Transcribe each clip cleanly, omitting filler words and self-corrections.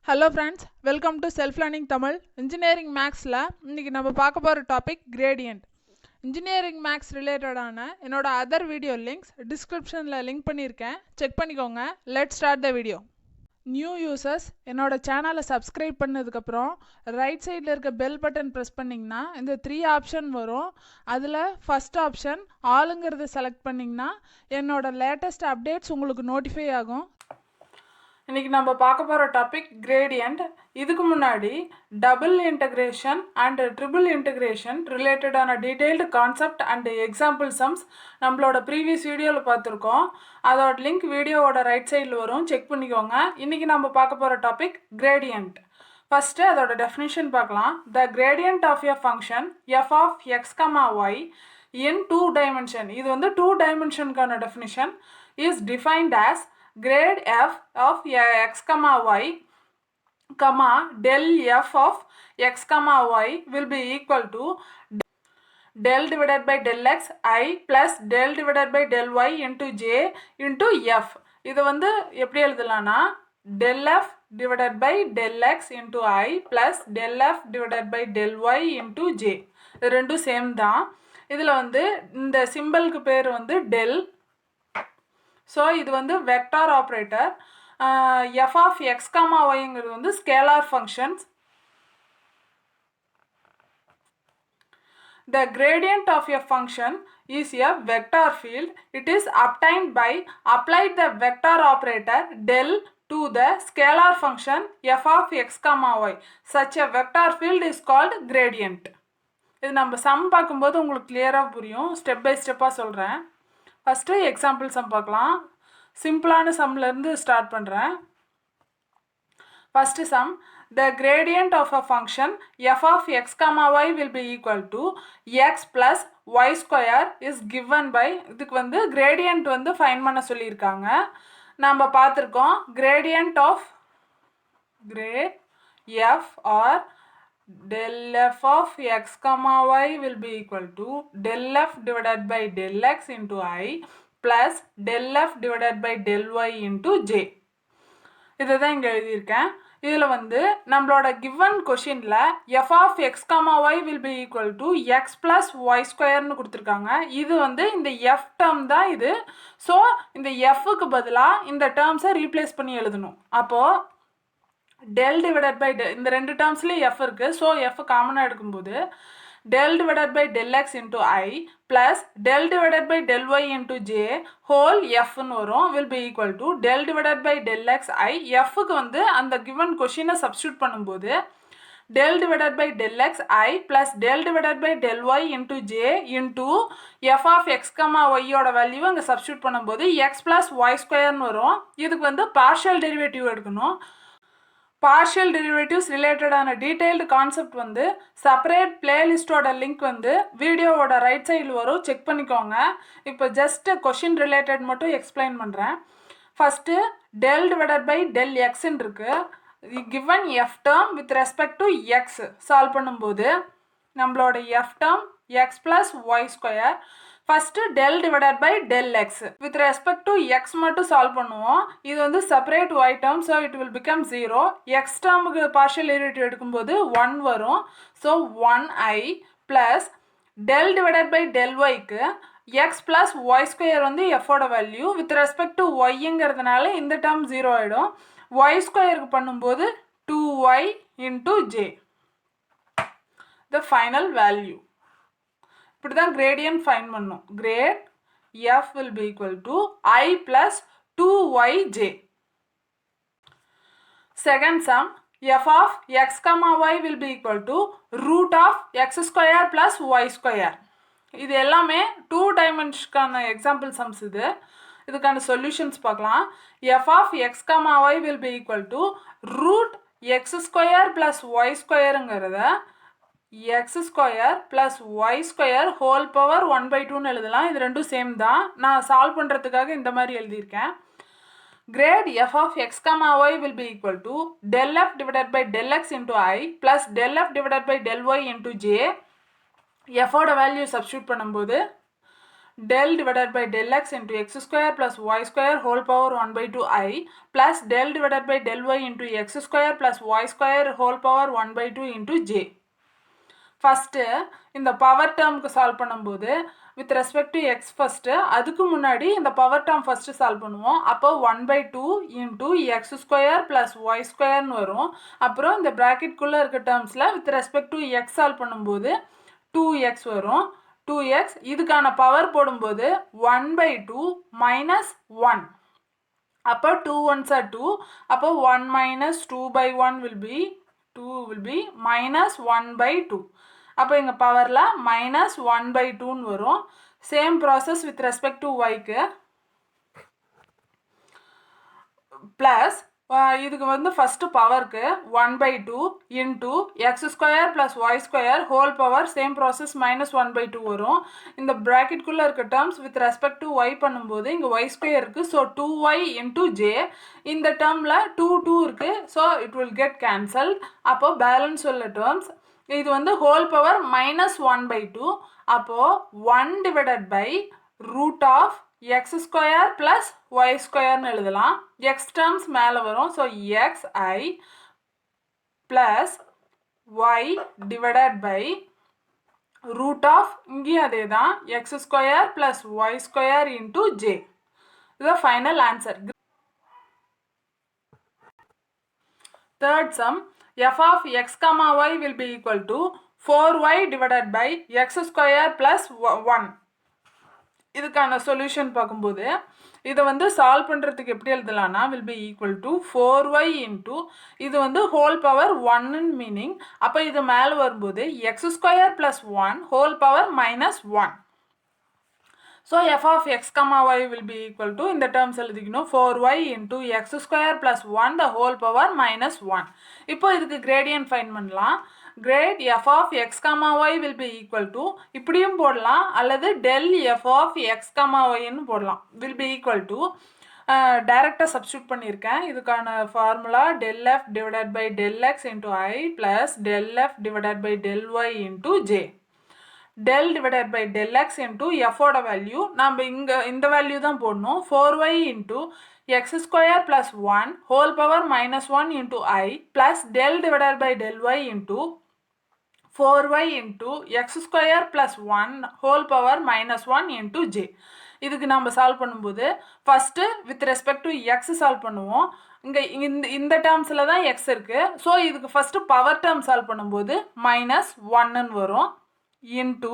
Hello friends, welcome to self learning Tamil. Engineering மேக்ஸில் இன்றைக்கி நம்ம பார்க்க போகிற டாபிக் கிரேடியன்ட். இன்ஜினியரிங் மேக்ஸ் ரிலேட்டடான என்னோட அதர் வீடியோ லிங்க்ஸ் டிஸ்கிரிப்ஷனில் லிங்க் பண்ணியிருக்கேன், செக் பண்ணிக்கோங்க. Let start the video. New users என்னோட சேனலை சப்ஸ்கிரைப் பண்ணதுக்கப்புறம் ரைட் சைடில் இருக்க பெல் பட்டன் ப்ரெஸ் பண்ணிங்கன்னா இந்த 3 ஆப்ஷன் வரும். அதில் ஃபஸ்ட் ஆப்ஷன் ஆளுங்கிறத செலக்ட் பண்ணிங்கன்னா என்னோட லேட்டஸ்ட் அப்டேட்ஸ் உங்களுக்கு நோட்டிஃபை ஆகும். இன்றைக்கி நம்ம பார்க்க போகிற டாபிக் கிரேடியன்ட். இதுக்கு முன்னாடி double integration and triple integration ரிலேட்டடான detailed concept and example sums நம்மளோட ப்ரீவியஸ் வீடியோவில் பார்த்துருக்கோம். அதோட லிங்க் வீடியோவோட ரைட் சைடில் வரும், செக் பண்ணிக்கோங்க. இன்றைக்கி நம்ம பார்க்க போகிற டாபிக் கிரேடியன்ட். ஃபஸ்ட்டு அதோட டெஃபினிஷன் பார்க்கலாம். The gradient of a function f of x comma y in 2 dimension. இது வந்து 2 dimensionக்கான definition. Is defined as grade f of x comma y comma del f of x comma y will be equal to del divided by del x I plus del divided by del y into j into f. இது வந்து எப்படி எழுதலாம்னா del f divided by del x into I plus del f divided by del y into j. இது ரெண்டும் same தான். இதில் வந்து இந்த சிம்பிளுக்கு பேர் வந்து del. ஸோ இது வந்து vector operator. F of x comma ஒய்ங்கிறது வந்து scalar functions. The gradient of a function is a vector field. It is obtained by applied the vector operator del to the scalar function f of x comma y. Such a vector field is called gradient. இது நம்ம some பார்க்கும்போது உங்களுக்கு கிளியராக புரியும். Step by ஸ்டெப்பாக சொல்கிறேன். First example sum பார்க்கலாம். சிம்பிளான சம்லேருந்து ஸ்டார்ட் பண்ணுறேன். First sum, the gradient of a function f of x comma y will be equal to x plus y square is given by. இதுக்கு வந்து கிரேடியன்ட் வந்து ஃபைன் பண்ண சொல்லியிருக்காங்க. நம்ம பார்த்துருக்கோம் gradient of grad f or del f of x comma y will be equal to del f divided by del x into I plus del f divided by del y into j. இதை தான் இங்கே எழுதியிருக்கேன். இதில் வந்து நம்மளோட given கொஷினில் f of x comma y will be equal to x plus y ஸ்கொயர்னு கொடுத்துருக்காங்க. இது வந்து இந்த f டேர்ம் தான் இது. ஸோ இந்த fக்கு பதிலாக இந்த டேர்ம்ஸை ரீப்ளேஸ் பண்ணி எழுதணும். அப்போது del divided by del, இந்த ரெண்டு டேர்ம்ஸ்லேயும் f இருக்குது. ஸோ f காமனாக எடுக்கும்போது del divided by del x into I plus del divided by del y into j whole fன்னு வரும். will be equal to del divided by del x I. fக்கு வந்து அந்த given கொஷினை substitute பண்ணும்போது del divided by del x I plus del divided by del y into j into f of x comma y ஓட value அங்கே substitute பண்ணும்போது x plus y ஸ்கொயர்னு வரும். இதுக்கு வந்து பார்ஷியல் டெரிவேட்டிவ் எடுக்கணும். பார்ஷியல் டெரிவேட்டிவ்ஸ் ரிலேட்டடான டீட்டெயில்டு கான்செப்ட் வந்து செப்பரேட் பிளேலிஸ்ட்டோட லிங்க் வந்து வீடியோவோட ரைட் சைடில் வரும், செக் பண்ணிக்கோங்க. இப்போ ஜஸ்ட்டு கொஷின் ரிலேட்டட் மட்டும் எக்ஸ்பிளைன் பண்ணுறேன். First del divided by del xன்னு இருக்குது. Given f term with respect to x solve பண்ணும்போது நம்மளோட f term x plus y square. First del divided by del x with respect to x மட்டும் solve பண்ணுவோம். இது வந்து separate y term, so it will become 0. X டேர்முக்கு partial derivative எடுக்கும்போது 1 வரும். So 1i plus del divided by del yக்கு x plus y square வந்து எஃபோட வேல்யூ வித் ரெஸ்பெக்ட் டு ஒய்ங்கிறதுனால இந்த டேர்ம் 0 ஆகிடும். ஒய் ஸ்கொயருக்கு பண்ணும்போது 2y into j the final value. இப்படி தான் கிரேடியன்ட் ஃபைன் பண்ணும். Grad f will be equal to I plus 2yj. Second sum, f of x comma y will be equal to root of x square plus y square. இது எல்லாமே 2 dimensionக்கான example sums. இதுக்கான solutions பார்க்கலாம். f of x comma y will be equal to root x square plus y squareங்கிறத x square plus y square whole power 1/2ன்னு எழுதலாம். இது ரெண்டும் same தான். நான் சால்வ் பண்ணுறதுக்காக இந்த மாதிரி எழுதியிருக்கேன். Grade f of x comma y will be equal to del f divided by del x into I plus del f divided by del y into j. எஃபோட வேல்யூ சப்ஸ்டியூட் பண்ணும்போது del divided by del x into x square plus y square whole power 1 by 2 I plus del divided by del y into x square plus y square whole power 1 by 2 into j. First இந்த power டேர்முக்கு solve பண்ணும்போது with respect to X first, அதுக்கு முன்னாடி இந்த power term first solve பண்ணுவோம். அப்போ 1 by 2 into x square plus y ஸ்கொயர்னு வரும். அப்புறம் இந்த ப்ராக்கெட்குள்ளே இருக்க டேர்ம்ஸில் with respect to x solve பண்ணும்போது 2x வரும். 2x இதுக்கான பவர் போடும்போது 1 by 2 minus 1. அப்போ 2 ones are 2. அப்போ 1 minus 2 by 1 will be minus 1 by 2. அப்போ இங்கே பவரில் minus 1 by 2ன்னு வரும். Same process with respect to ஒய்க்கு. ப்ளஸ் இதுக்கு வந்து ஃபஸ்ட்டு பவருக்கு 1 by 2 into x square plus y square whole power same process minus 1 by 2 வரும். இந்த ப்ராக்கெட்குள்ளே இருக்க terms with respect to y பண்ணும்போது இங்கே ஒய் ஸ்கொயர் இருக்குது. So 2y into j. இந்த டேர்மில் 2 இருக்குது. So it will get cancel. அப்போ பேலன்ஸ் உள்ள டேர்ம்ஸ் இது வந்து ஹோல் பவர் minus 1 by 2. அப்போது 1 divided by root of x square plus y ஸ்கொயர்னு எழுதலாம். எக்ஸ் டேர்ம்ஸ் மேலே வரும். So xi plus y divided by root of இங்கேயும் அதே தான் x square plus y square into j. இதுதான் final answer. Third sum f of x comma y will be equal to 4y divided by x square plus 1. இதுக்கான solution பார்க்கும்போது இதை வந்து solve பண்ணுறதுக்கு எப்படி எழுதலாம்னா will be equal to 4y into இது வந்து whole power 1 meaning. அப்போ இது மேலே வரும்போது x square plus 1 whole power minus 1. So f of x comma y will be equal to இந்த terms எழுதிக்கணும் 4y into x square plus 1 the whole power minus 1. இப்போ இதுக்கு gradient find பண்ணலாம். grade f of x comma y will be equal to இப்படியும் போடலாம் அல்லது del f of x comma y ன்னு போடலாம். will be equal to டைரக்டாக substitute பண்ணியிருக்கேன். இதுக்கான formula del f divided by del x into I plus del f divided by del y into j. del divided by del x into f ஓட value நம்ம இங்கே இந்த value தான் போடணும். 4y into x square plus 1 whole power minus 1 into I plus del divided by del y into 4y into x square plus 1 whole power minus 1 into j. இதுக்கு நம்ம solve பண்ணும்போது first with respect to x solve பண்ணுவோம். இங்கே இந்த டேர்ம்ஸில் தான் X இருக்குது. So இதுக்கு ஃபஸ்ட்டு பவர் டேர்ம் சால்வ் பண்ணும்போது minus 1ன்னு வரும். into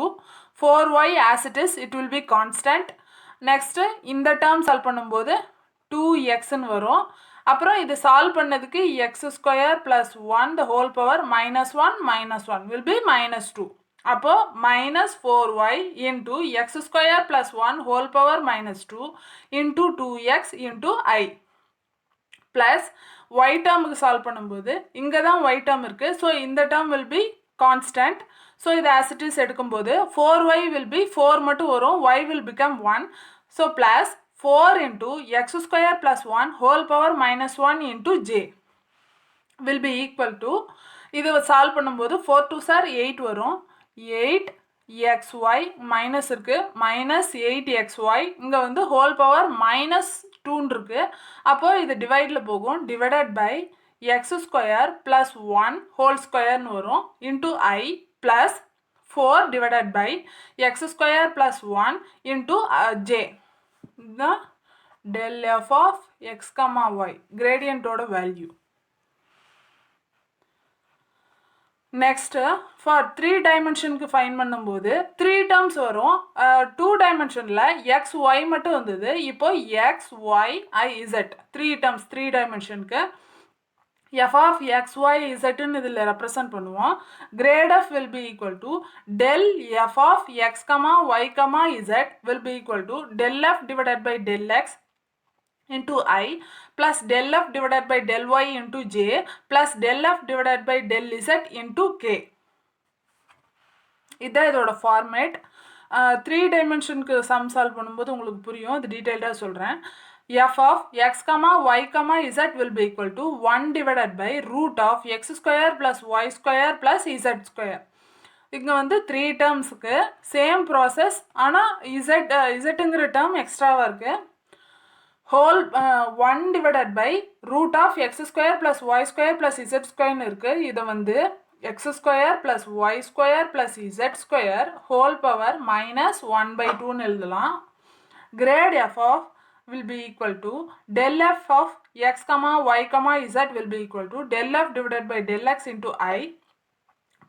4y as it is it will be constant. next இந்த term solve பண்ணும்போது 2x ன்னு வரும். அப்புறம் இது solve பண்ணதுக்கு x square plus 1 the whole power minus 1 will be minus 2. அப்போ minus 4y into x square plus 1 whole power minus 2 into 2x into I plus y termக்கு solve பண்ணும்போது இங்கே தான் y term இருக்குது. ஸோ இந்த term will be constant. So இது as it is எடுக்கும்போது 4y will be 4 மட்டும் வரும். y will become 1. So plus 4 into x square plus 1 whole power minus 1 into j will be equal to இது solve பண்ணும்போது 4 2s are 8 வரும். 8xy minus இருக்குது minus 8xy இங்கே வந்து whole power minus 2 இருக்குது. அப்போது இது டிவைடில் போகும். Divided by x square plus 1 whole squareன்னு வரும் into I plus 4 divided by x square plus 1 into j. the del f of x comma y gradient ஓட வேல்யூ. நெக்ஸ்ட்டு ஃபார் 3 டைமென்ஷனுக்கு ஃபைன் பண்ணும்போது 3 terms வரும். 2 டைமென்ஷனில் எக்ஸ் ஒய் மட்டும் வந்தது. இப்போ x y i z 3 terms 3 டைமென்ஷனுக்கு f of x y z ன்னு இதில் represent பண்ணுவோம். grade f will be equal to del f of x comma y comma z will be equal to del f divided by del x into I plus del f divided by del y into j plus del f divided by del z into k. இதுதான் இதோட format. 3 டைமென்ஷனுக்கு some solve பண்ணும்போது உங்களுக்கு புரியும். இது டீட்டெயில்டாக சொல்கிறேன். f of x comma y comma z will be equal to 1 divided by root of x square plus y square plus z square. இங்கே வந்து 3 டேர்ம்ஸுக்கு சேம் ப்ராசஸ், ஆனால் இசட்டுங்கிற டேர்ம் எக்ஸ்ட்ராவாக இருக்குது. Whole 1 divided by root of x square plus y square plus z ஸ்கொயர்னு இருக்குது. இதை வந்து x square plus y square plus z square whole power minus 1/2ன்னு எழுதலாம். Grade f of will be equal to del f of x comma y comma z will be equal to del f divided by del x into I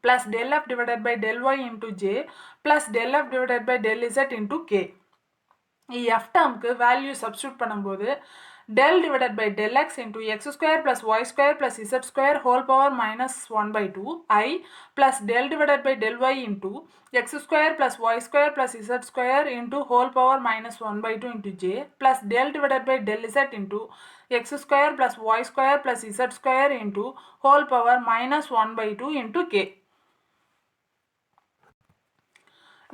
plus del f divided by del y into j plus del f divided by del z into k. f termக்கு value substitute பண்ணும்போது del divided by del x into x square plus y square plus z square whole power minus 1/2 I plus del divided by del y into x square plus y square plus z square into whole power minus 1/2 into j plus del divided by del z into x square plus y square plus z square into whole power minus 1/2 into k.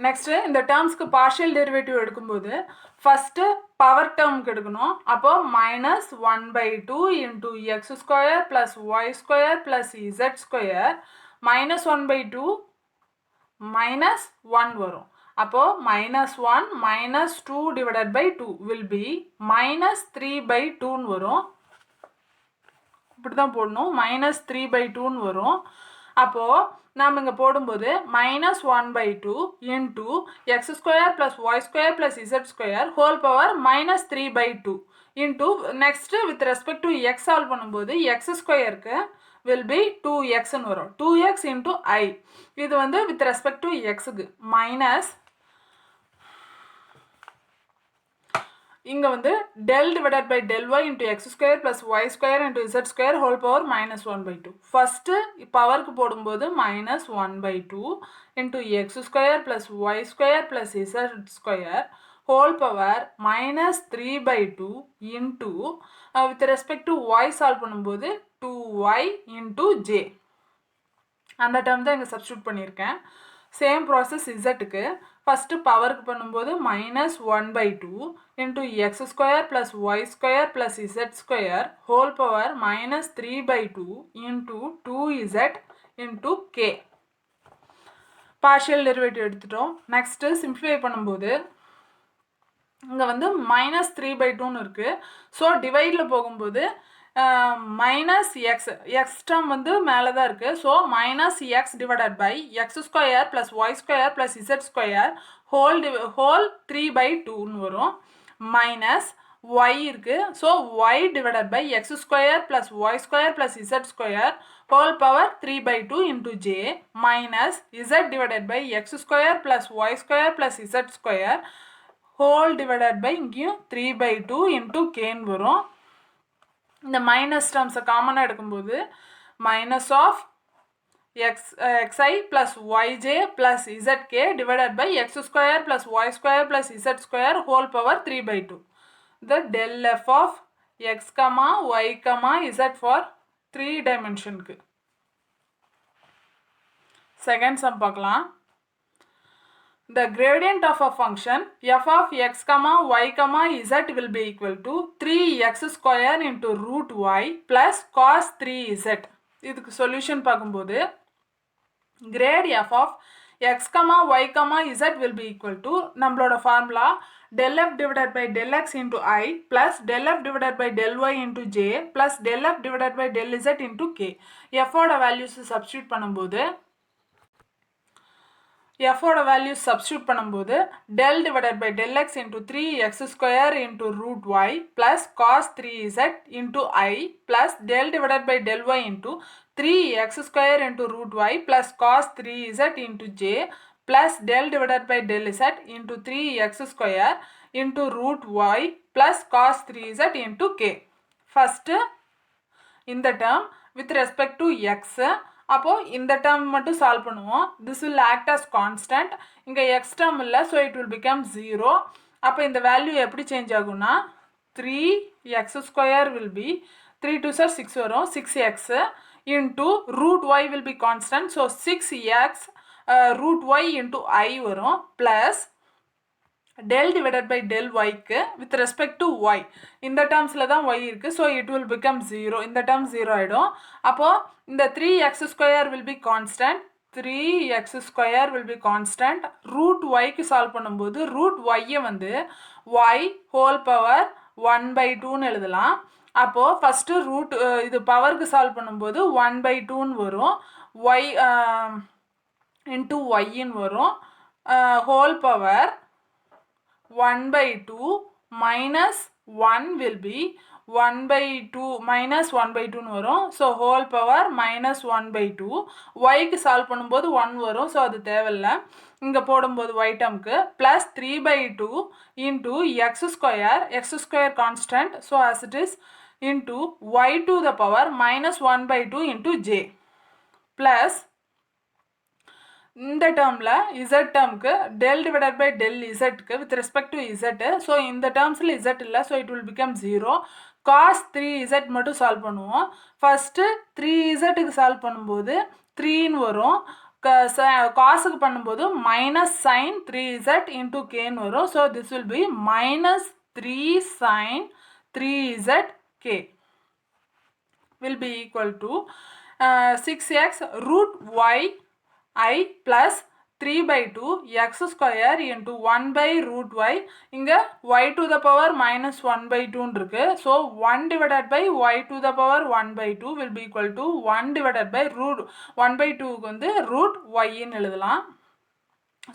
Next இந்த டேர்ம்ஸ்க்கு partial derivative எடுக்கும்போது first power டேர்முக்கு எடுக்கணும். அப்போது minus 1/2 into x square plus y square plus z square minus 1/2 minus 1 வரும். அப்போது minus 1 minus 2 divided by 2 will be minus 3/2ன்னு வரும். இப்படி தான் போடணும், மைனஸ் 3/2ன்னு வரும். அப்போது நாம் இங்கே போடும்போது minus 1/2 into x square plus y square plus z square whole power minus 3/2 into next with respect to x solve பண்ணும்போது எக்ஸ் ஸ்கொயருக்கு வில் பி 2xன்னு வரும். 2x இன்ட்டு ஐ இது வந்து வித் ரெஸ்பெக்ட் டு எக்ஸுக்கு மைனஸ் இங்கே வந்து del divided by del y into x square plus y square into z square whole power minus 1/2. First பவருக்கு போடும்போது minus 1/2 into x square plus y square plus z square whole power minus 3/2 into with respect to y solve பண்ணும்போது 2y into j. அந்த term தான் இங்கே substitute பண்ணியிருக்கேன். Same process இசட்டுக்கு first பவருக்கு பண்ணும்போது minus 1/2 into x square plus y square plus z square whole power minus 3/2 into 2z into k. Partial derivative எடுத்துட்டோம். Next simplify பண்ணும்போது இங்கே வந்து மைனஸ் 3/2ன்னு இருக்குது. ஸோ டிவைடில் போகும்போது மைனஸ் எக்ஸ் டேர்ம் வந்து மேலே தான் இருக்குது. So minus x divided by x square plus y square plus z square whole 3/2ன்னு வரும். மைனஸ் ஒய் இருக்குது. So y divided by x square plus y square plus z square whole power 3/2 into j minus z divided by x square plus y square plus z square whole divided by இங்கேயும் 3/2 into கேன்னு வரும். இந்த minus டேர்ம்ஸை காமனாக எடுக்கும்போது minus of xi plus y j plus z k divided by x square plus y square plus z square whole power 3/2. The del f of x comma y comma z for 3 டைமென்ஷனுக்கு. Second sum பார்க்கலாம். The gradient of a function f of x comma y comma z will be equal to 3x square into root y plus cos 3z. இதுக்கு solution பார்க்கும்போது grade f of x comma y comma z will be equal to நம்மளோட formula del f divided by del x into I plus del f divided by del y into j plus del f divided by del z into k. f ஓட values substitute பண்ணும்போது f ஓட values substitute பண்ணும்போது del divided by del x into 3x square into root y plus cos 3z into I plus del divided by del y into 3x square into root y plus cos 3z into j plus del divided by del z into 3x square into root y plus cos 3z into k. First இந்த term with respect to x அப்போது இந்த term மட்டும் solve பண்ணுவோம். This will act as constant. இங்கே x term இல்லை, so it will become 0. அப்போ இந்த value எப்படி சேஞ்ச் ஆகும்னா 3x square will B 3 2 sir 6 வரும், 6x into root y will be constant. So 6x root y into i வரும் plus del divided by del yக்கு with respect to y. இந்த டேர்ம்ஸில் தான் y இருக்குது. So it will become 0. இந்த term 0 ஆகிடும். அப்போது இந்த 3x square will be constant 3x square will be constant. root yக்கு சால்வ் பண்ணும்போது root y வந்து y whole power 1/2ன்னு எழுதலாம். அப்போ ஃபஸ்ட்டு ரூட் இது பவருக்கு சால்வ் பண்ணும்போது 1/2ன்னு வரும். y into yன்னு வரும். whole power 1/2 minus 1 will be 1/2 minus 1/2ன்னு வரும். So whole power minus 1/2. yக்கு சால்வ் பண்ணும்போது 1 வரும். ஸோ அது தேவையில்லை. இங்கே போடும்போது y டேர்முக்கு plus 3/2 into x square constant. So as it is into y to the power minus 1/2 into j plus இந்த டேர்மில் z டேர்முக்கு del divided by del zக்கு with respect to z. So இந்த டேர்ம்ஸில் z இல்லை. So it will become 0. cos 3z மட்டும் solve பண்ணுவோம். First 3zக்கு solve பண்ணும்போது 3ன்னு வரும். காசுக்கு பண்ணும்போது மைனஸ் சைன் 3z இன்டூ கேன்னு வரும். So this will be minus 3 sine 3z k will be equal to 6x root y I plus 3/2 x square into 1 by root y. இங்கே y to the power minus 1/2 இருக்கு. So 1 divided by y to the power 1/2 will be equal to 1 divided by root 1/2 வந்து root y ன்னு எழுதலாம்.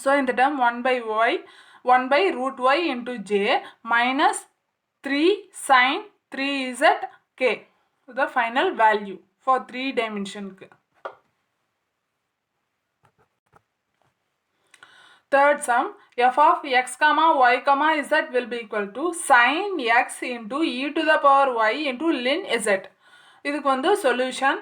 So இந்த term 1 by y 1 by root y into j minus 3 sin 3z k. The final value for 3 dimension. Third sum, f of x comma y comma z will be equal to sin x into e to the power y into ln z. இதுக்கு வந்து solution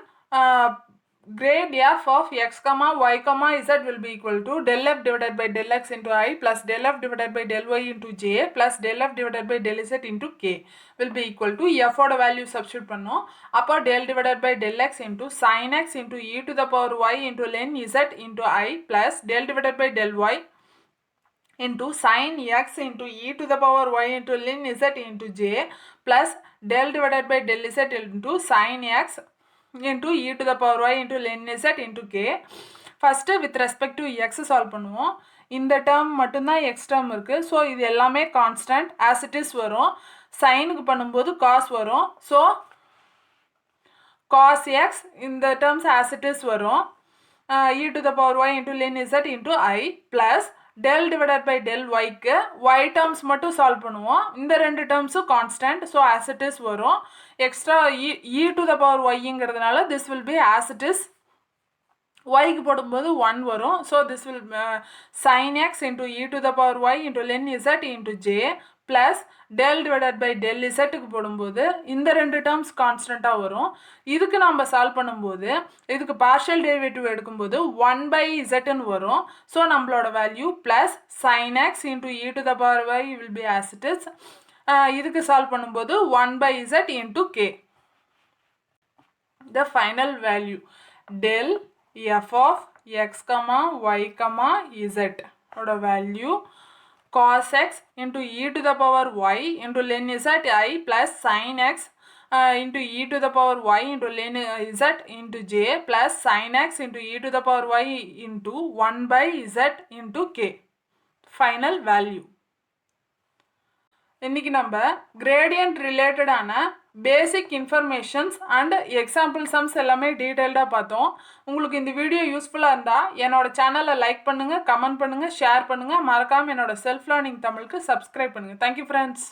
grade f of x comma y comma z will be equal to del f divided by del x into I plus del f divided by del y into j plus del f divided by del z into k will be equal to f ஓட value substitute பண்ணோம். அப்போ del divided by del x into sin x into e to the power y into ln z into I plus del divided by del y into sin x into e to the power y into ln z into j plus del divided by del z into sin x into e to the power y into ln z into k. First with respect to x solve பண்ணுவோம். இந்த term மட்டும்தான் x term இருக்கு. So இது எல்லாமே constant as it is வரும். சைனுக்கு பண்ணும்போது cos வரும். So cos x இந்த terms as it is வரும். e to the power y into ln z into I plus del divided by del yக்கு y terms மட்டும் சால்வ் பண்ணுவோம். இந்த ரெண்டு டேர்ம்ஸும் constant. So as it is வரும். Extra e to the power yங்கிறதுனால this will be as it is. yக்கு போடும்போது 1 வரும். So this will sin x into e to the power y into ln z into j plus del divided by del zக்கு போடும்போது இந்த ரெண்டு terms கான்ஸ்டண்ட்டாக வரும். இதுக்கு நம்ம சால்வ் பண்ணும்போது இதுக்கு பார்ஷியல் டெரிவேட்டிவ் எடுக்கும்போது 1 by zன்னு வரும். ஸோ நம்மளோட value plus sin x into e to the power y will be as it is. இதுக்கு சால்வ் பண்ணும்போது 1 by z into k. The final value del f of x comma y comma z ஓட value cos x into e to the power y into ln z I plus sin x into e to the power y into ln z into j plus sin x into e to the power y into 1 by z into k. Final value. இன்னைக்கு நம்ம gradient related ஆன பேசிக் informations and example sums எல்லாமே டீட்டெயில்டாக பார்த்தோம். உங்களுக்கு இந்த video யூஸ்ஃபுல்லாக இருந்தால் என்னோட சேனலை லைக் பண்ணுங்கள், கமெண்ட் பண்ணுங்கள், ஷேர் பண்ணுங்கள். மறக்காமல் என்னோட செல்ஃப் லேர்னிங் தமிழுக்கு சப்ஸ்கிரைப் பண்ணுங்கள். Thank you friends.